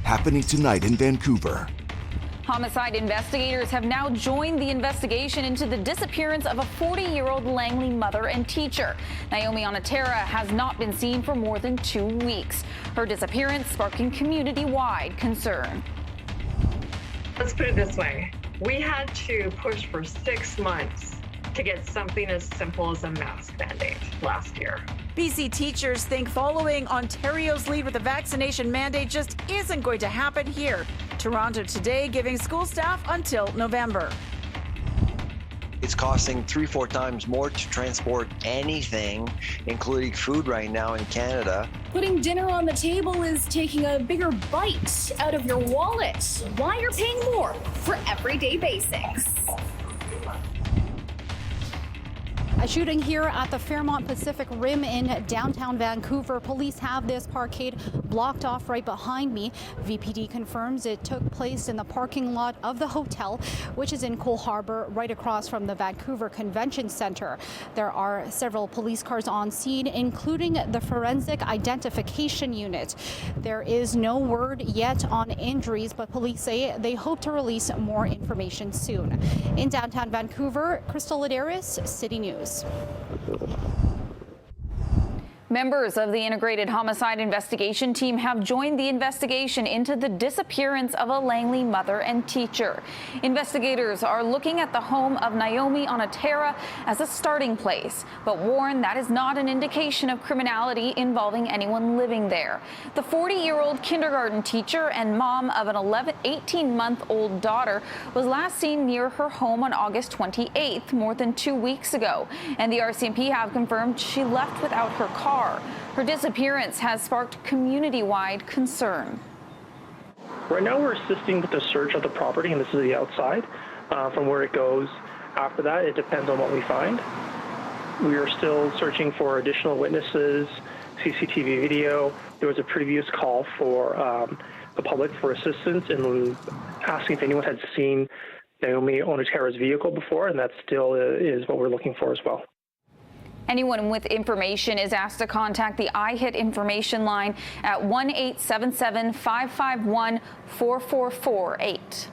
happening tonight in Vancouver. Homicide investigators have now joined the investigation into the disappearance of a 40-year-old Langley mother and teacher. Naomi Onatera has not been seen for more than 2 weeks. Her disappearance sparking community-wide concern. Let's put it this way. We had to push for 6 months to get something as simple as a mask mandate last year. BC teachers think following Ontario's lead with a vaccination mandate just isn't going to happen here. Toronto today giving school staff until November. It's costing 3-4 times more to transport anything, including food right now in Canada. Putting dinner on the table is taking a bigger bite out of your wallet. Why you're paying more for everyday basics. A shooting here at the Fairmont Pacific Rim in downtown Vancouver. Police have this parkade blocked off right behind me. VPD confirms it took place in the parking lot of the hotel, which is in Cole Harbour, right across from the Vancouver Convention Centre. There are several police cars on scene, including the Forensic Identification Unit. There is no word yet on injuries, but police say they hope to release more information soon. In downtown Vancouver, Crystal Ladaris, City News. Members of the Integrated Homicide Investigation Team have joined the investigation into the disappearance of a Langley mother and teacher. Investigators are looking at the home of Naomi Onatera as a starting place, but warn that is not an indication of criminality involving anyone living there. The 40-year-old kindergarten teacher and mom of an 18-month-old daughter was last seen near her home on August 28th, more than 2 weeks ago, and the RCMP have confirmed she left without her car. Her disappearance has sparked community-wide concern. Right now we're assisting with the search of the property, and this is the outside. From where it goes after that, it depends on what we find. We are still searching for additional witnesses, CCTV video. There was a previous call for the public for assistance and asking if anyone had seen Naomi Onatera's vehicle before, and that still is what we're looking for as well. Anyone with information is asked to contact the iHit information line at 1-877-551-4448.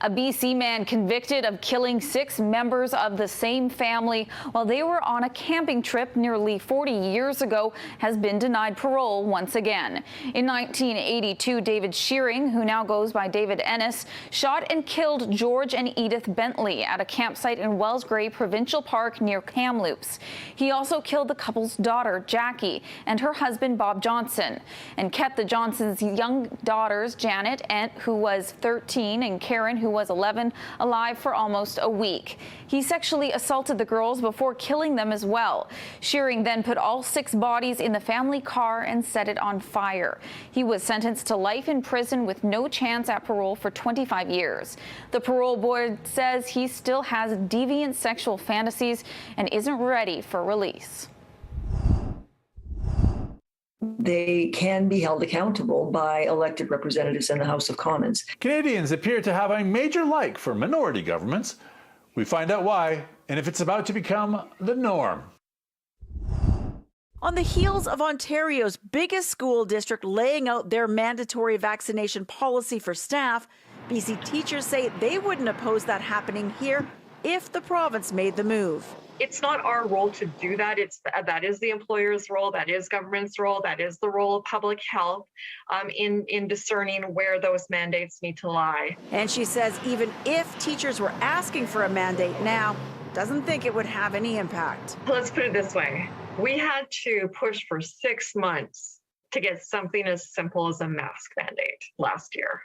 A BC man convicted of killing 6 members of the same family while they were on a camping trip nearly 40 years ago has been denied parole once again. In 1982, David Shearing, who now goes by David Ennis, shot and killed George and Edith Bentley at a campsite in Wellsgrey Provincial Park near Kamloops. He also killed the couple's daughter, Jackie, and her husband, Bob Johnson, and kept the Johnsons' young daughters, Janet, who was 13, and Karen, who was 11, alive for almost a week. He sexually assaulted the girls before killing them as well. Shearing then put all 6 bodies in the family car and set it on fire. He was sentenced to life in prison with no chance at parole for 25 years. The parole board says he still has deviant sexual fantasies and isn't ready for release. They can be held accountable by elected representatives in the House of Commons. Canadians appear to have a major like for minority governments. We find out why and if it's about to become the norm. On the heels of Ontario's biggest school district laying out their mandatory vaccination policy for staff, BC teachers say they wouldn't oppose that happening here if the province made the move. It's not our role to do that. That is the employer's role. That is government's role. That is the role of public health in discerning where those mandates need to lie. And she says even if teachers were asking for a mandate now, doesn't think it would have any impact. Let's put it this way. We had to push for 6 months to get something as simple as a mask mandate last year.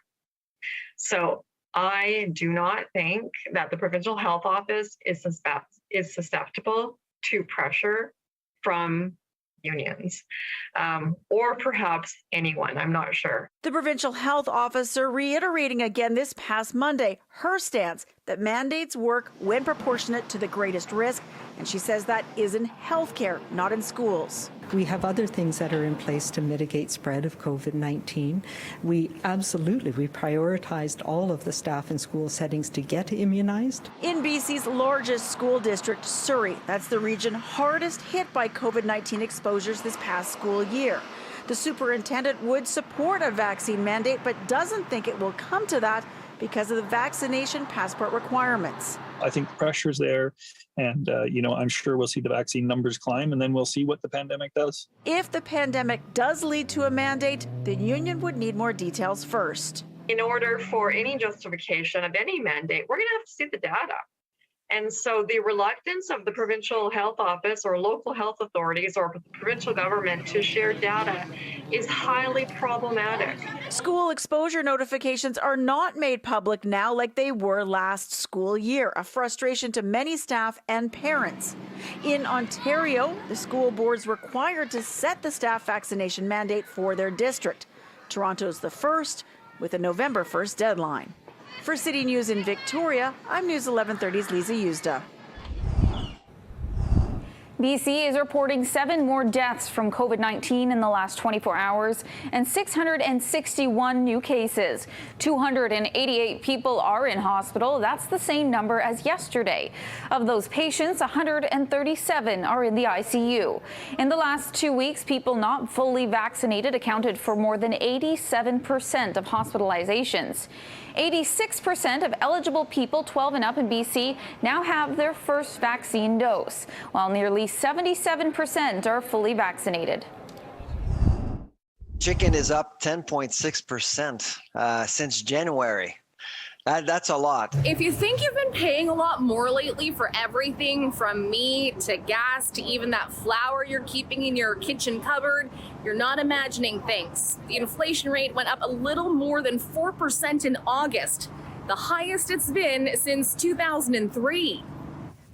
So I do not think that the Provincial Health Office is susceptible to pressure from unions, or perhaps anyone, I'm not sure. The provincial health officer reiterating again this past Monday her stance that mandates work when proportionate to the greatest risk, and she says that is in healthcare, not in schools. We have other things that are in place to mitigate spread of COVID-19. We prioritized all of the staff in school settings to get immunized. In BC's largest school district, Surrey, that's the region hardest hit by COVID-19 exposures this past school year. The superintendent would support a vaccine mandate, but doesn't think it will come to that because of the vaccination passport requirements. I think the pressure's there, and I'm sure we'll see the vaccine numbers climb, and then we'll see what the pandemic does. If the pandemic does lead to a mandate, the union would need more details first. In order for any justification of any mandate, we're going to have to see the data. And so the reluctance of the provincial health office or local health authorities or the provincial government to share data is highly problematic. School exposure notifications are not made public now like they were last school year, a frustration to many staff and parents. In Ontario, the school board's required to set the staff vaccination mandate for their district. Toronto's the first, with a November 1st deadline. For City News in Victoria, I'm News 1130's Lisa Yuzda. BC is reporting 7 more deaths from COVID-19 in the last 24 hours and 661 new cases. 288 people are in hospital. That's the same number as yesterday. Of those patients, 137 are in the ICU. In the last 2 weeks, people not fully vaccinated accounted for more than 87% of hospitalizations. 86% of eligible people 12 and up in BC now have their first vaccine dose, while nearly 77% are fully vaccinated. Chicken is up 10.6% since January. That's a lot. If you think you've been paying a lot more lately for everything from meat to gas to even that flour you're keeping in your kitchen cupboard, you're not imagining things. The inflation rate went up a little more than 4% in August, the highest it's been since 2003.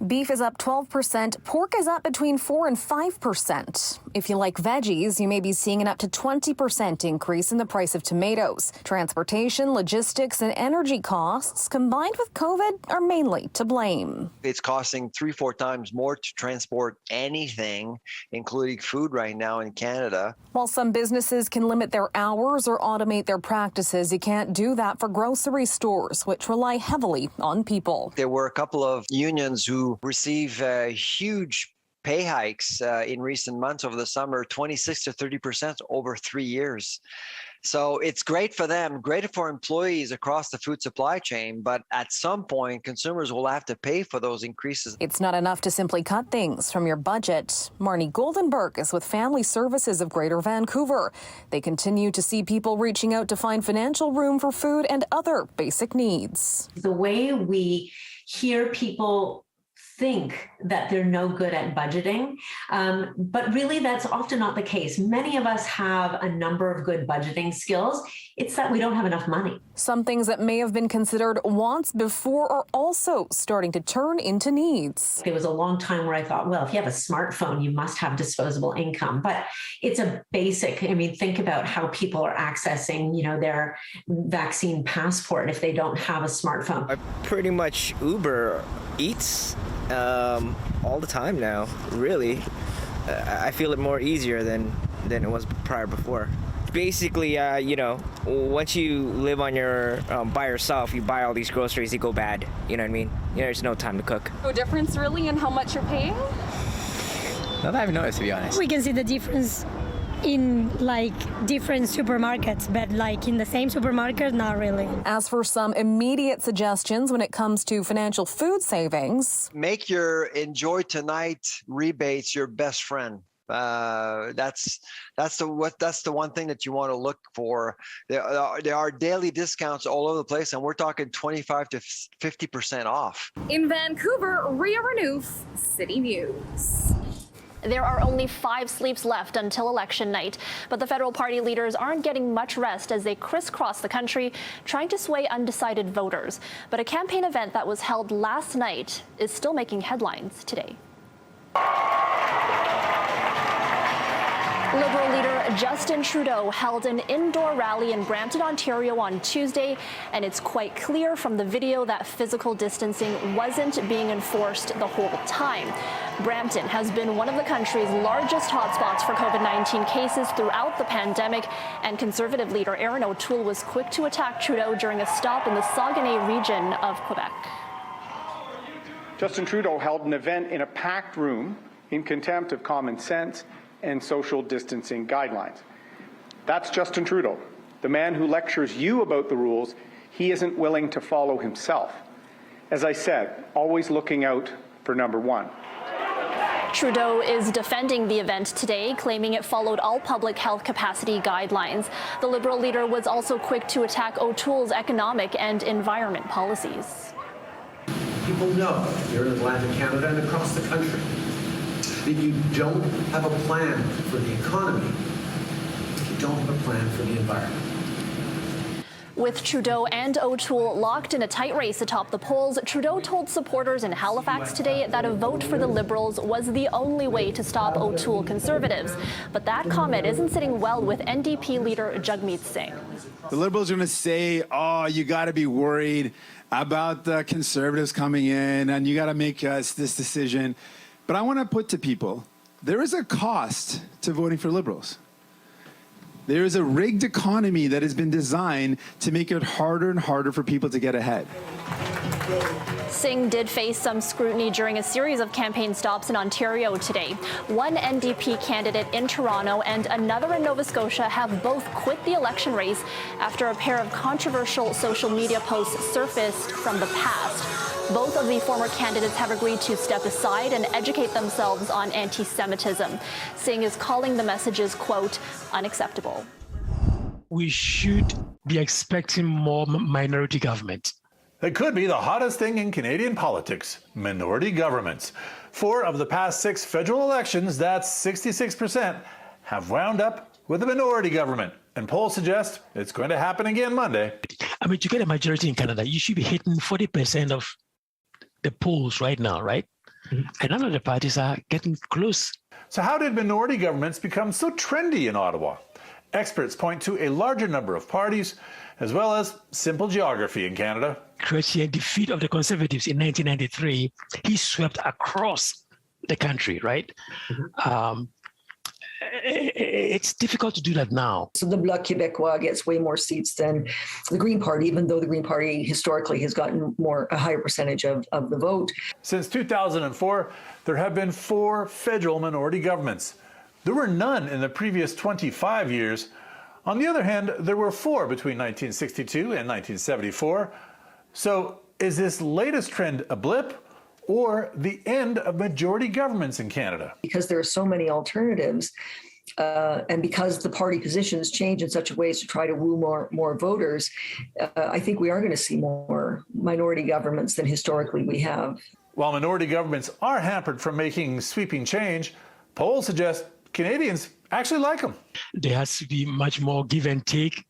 Beef is up 12%. Pork is up between 4 and 5%. If you like veggies, you may be seeing an up to 20% increase in the price of tomatoes. Transportation, logistics, and energy costs combined with COVID are mainly to blame. It's costing 3-4 times more to transport anything, including food right now in Canada. While some businesses can limit their hours or automate their practices, you can't do that for grocery stores, which rely heavily on people. There were a couple of unions who receive huge pay hikes in recent months over the summer, 26 to 30% over 3 years. So it's great for them, great for employees across the food supply chain, but at some point, consumers will have to pay for those increases. It's not enough to simply cut things from your budget. Marnie Goldenberg is with Family Services of Greater Vancouver. They continue to see people reaching out to find financial room for food and other basic needs. The way we hear people think that they're no good at budgeting, but really that's often not the case. Many of us have a number of good budgeting skills. It's that we don't have enough money. Some things that may have been considered wants before are also starting to turn into needs. There was a long time where I thought, well, if you have a smartphone, you must have disposable income. But it's a basic, think about how people are accessing, their vaccine passport if they don't have a smartphone. I pretty much Uber Eats all the time now, really. I feel it more easier than it was prior before. Basically, once you live on your by yourself, you buy all these groceries, they go bad. You know what I mean? There's no time to cook. No difference really in how much you're paying? Not that I've noticed, to be honest. We can see the difference in different supermarkets, but in the same supermarket, not really. As for some immediate suggestions when it comes to financial food savings, make your Enjoy Tonight rebates your best friend. That's the one thing that you want to look for. There are daily discounts all over the place, and we're talking 25 to 50% off. In Vancouver, Ria Renouf, City News. There are only 5 sleeps left until election night, but the federal party leaders aren't getting much rest as they crisscross the country trying to sway undecided voters. But a campaign event that was held last night is still making headlines today. Liberal leader Justin Trudeau held an indoor rally in Brampton, Ontario on Tuesday, and it's quite clear from the video that physical distancing wasn't being enforced the whole time. Brampton has been one of the country's largest hotspots for COVID-19 cases throughout the pandemic, and Conservative leader Erin O'Toole was quick to attack Trudeau during a stop in the Saguenay region of Quebec. Justin Trudeau held an event in a packed room in contempt of common sense and social distancing guidelines. That's Justin Trudeau, the man who lectures you about the rules he isn't willing to follow himself. As I said, always looking out for number one. Trudeau is defending the event today, claiming it followed all public health capacity guidelines. The Liberal leader was also quick to attack O'Toole's economic and environment policies. People know here in Atlantic Canada and across the country that you don't have a plan for the economy, you don't have a plan for the environment. With Trudeau and O'Toole locked in a tight race atop the polls, Trudeau told supporters in Halifax today that a vote for the Liberals was the only way to stop O'Toole Conservatives. But that comment isn't sitting well with NDP leader Jagmeet Singh. The Liberals are going to say, oh, you got to be worried about the Conservatives coming in and you got to make this decision. But I want to put to people, there is a cost to voting for Liberals. There is a rigged economy that has been designed to make it harder and harder for people to get ahead. Singh did face some scrutiny during a series of campaign stops in Ontario today. One NDP candidate in Toronto and another in Nova Scotia have both quit the election race after a pair of controversial social media posts surfaced from the past. Both of the former candidates have agreed to step aside and educate themselves on anti-Semitism. Singh is calling the messages, quote, unacceptable. We should be expecting more minority government. It could be the hottest thing in Canadian politics, minority governments. 4 of the past 6 federal elections, that's 66%, have wound up with a minority government. And polls suggest it's going to happen again Monday. I mean, to get a majority in Canada, you should be hitting 40% of the polls right now, right? Mm-hmm. And none of the parties are getting close. So how did minority governments become so trendy in Ottawa? Experts point to a larger number of parties, as well as simple geography in Canada. Chrétien defeat of the Conservatives in 1993, he swept across the country, right? Mm-hmm. It's difficult to do that now. So the Bloc Québécois gets way more seats than the Green Party, even though the Green Party historically has gotten a higher percentage of the vote. Since 2004, there have been 4 federal minority governments. There were none in the previous 25 years. On the other hand, there were 4 between 1962 and 1974. So is this latest trend a blip or the end of majority governments in Canada? Because there are so many alternatives, and because the party positions change in such a way as to try to woo more voters, I think we are going to see more minority governments than historically we have. While minority governments are hampered from making sweeping change, polls suggest Canadians actually like them. There has to be much more give and take.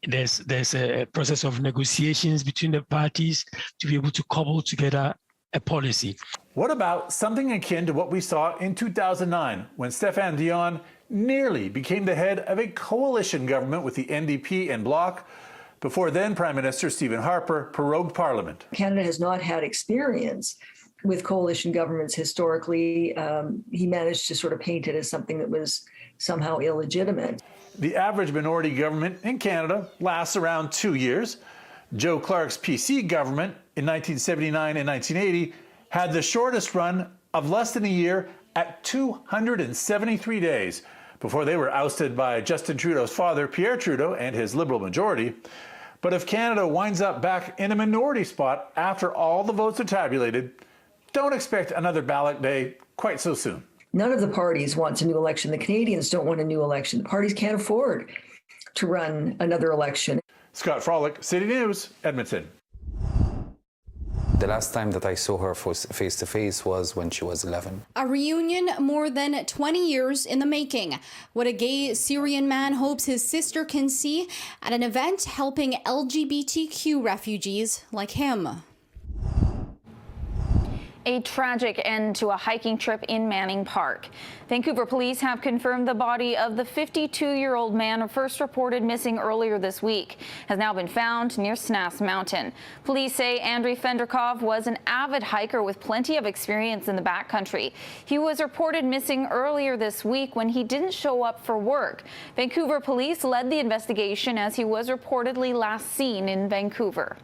There's a process of negotiations between the parties to be able to cobble together a policy. What about something akin to what we saw in 2009 when Stéphane Dion nearly became the head of a coalition government with the NDP and Bloc before then Prime Minister Stephen Harper prorogued Parliament? Canada has not had experience with coalition governments historically. He managed to sort of paint it as something that was somehow illegitimate. The average minority government in Canada lasts around 2 years. Joe Clark's PC government in 1979 and 1980 had the shortest run of less than a year at 273 days before they were ousted by Justin Trudeau's father, Pierre Trudeau, and his Liberal majority. But if Canada winds up back in a minority spot after all the votes are tabulated, don't expect another ballot day quite so soon. None of the parties wants a new election. The Canadians don't want a new election. The parties can't afford to run another election. Scott Frolick, City News, Edmonton. The last time that I saw her face to face was when she was 11. A reunion more than 20 years in the making. What a gay Syrian man hopes his sister can see at an event helping LGBTQ refugees like him. A tragic end to a hiking trip in Manning Park. Vancouver police have confirmed the body of the 52-year-old man first reported missing earlier this week has now been found near Snass Mountain. Police say Andrei Fenderkov was an avid hiker with plenty of experience in the backcountry. He was reported missing earlier this week when he didn't show up for work. Vancouver police led the investigation as he was reportedly last seen in Vancouver.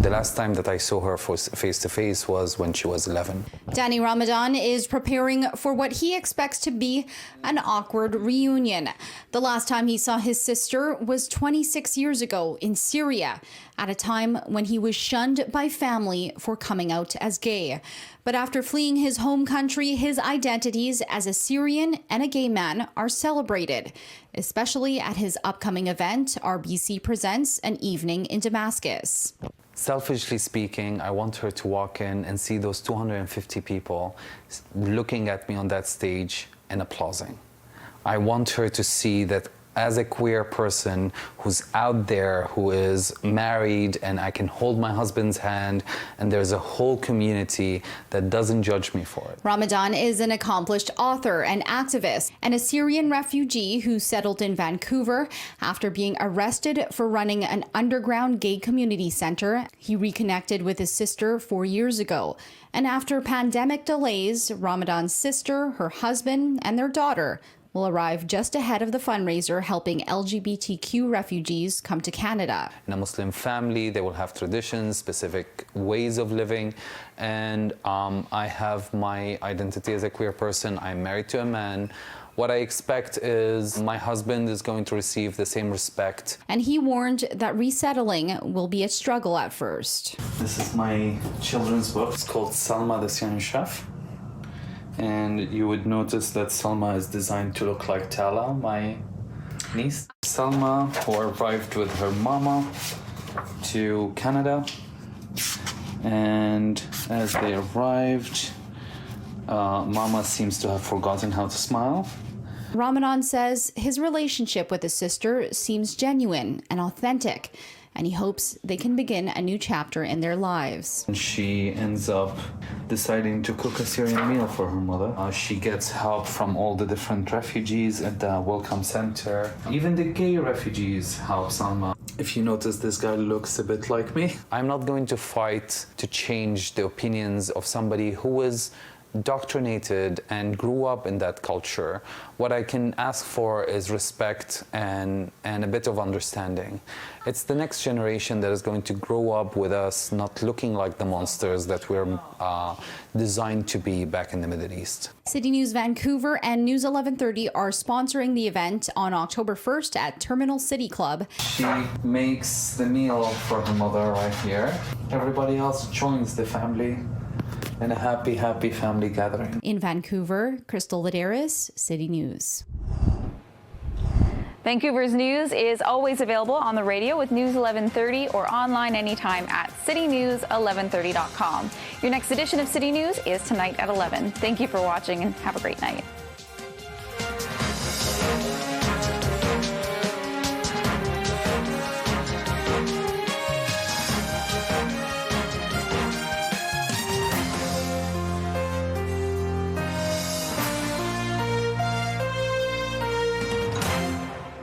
The last time that I saw her face to face was when she was 11. Danny Ramadan is preparing for what he expects to be an awkward reunion. The last time he saw his sister was 26 years ago in Syria, at a time when he was shunned by family for coming out as gay. But after fleeing his home country, his identities as a Syrian and a gay man are celebrated, especially at his upcoming event, RBC Presents An Evening in Damascus. Selfishly speaking, I want her to walk in and see those 250 people looking at me on that stage and applauding. I want her to see that as a queer person who's out there, who is married, and I can hold my husband's hand, and there's a whole community that doesn't judge me for it. Ramadan is an accomplished author and activist and a Syrian refugee who settled in Vancouver after being arrested for running an underground gay community center. He reconnected with his sister 4 years ago. And after pandemic delays, Ramadan's sister, her husband, and their daughter will arrive just ahead of the fundraiser helping LGBTQ refugees come to Canada. In a Muslim family, they will have traditions, specific ways of living, and I have my identity as a queer person. I'm married to a man. What I expect is my husband is going to receive the same respect. And he warned that resettling will be a struggle at first. This is my children's book. It's called Salma the Syrian Chef. And you would notice that Salma is designed to look like Tala, my niece. Salma, who arrived with her mama to Canada. And as they arrived, mama seems to have forgotten how to smile. Ramadan says his relationship with his sister seems genuine and authentic, and he hopes they can begin a new chapter in their lives. She ends up deciding to cook a Syrian meal for her mother. She gets help from all the different refugees at the Welcome Center. Even the gay refugees help Salma. If you notice, this guy looks a bit like me. I'm not going to fight to change the opinions of somebody who is indoctrinated and grew up in that culture. What I can ask for is respect and a bit of understanding. It's the next generation that is going to grow up with us not looking like the monsters that we're designed to be back in the Middle East. CityNews Vancouver and News 1130 are sponsoring the event on October 1st at Terminal City Club. She makes the meal for her mother right here. Everybody else joins the family in a happy, happy family gathering. In Vancouver, Crystal Ladaris, City News. Vancouver's news is always available on the radio with News 1130 or online anytime at citynews1130.com. Your next edition of City News is tonight at 11. Thank you for watching and have a great night.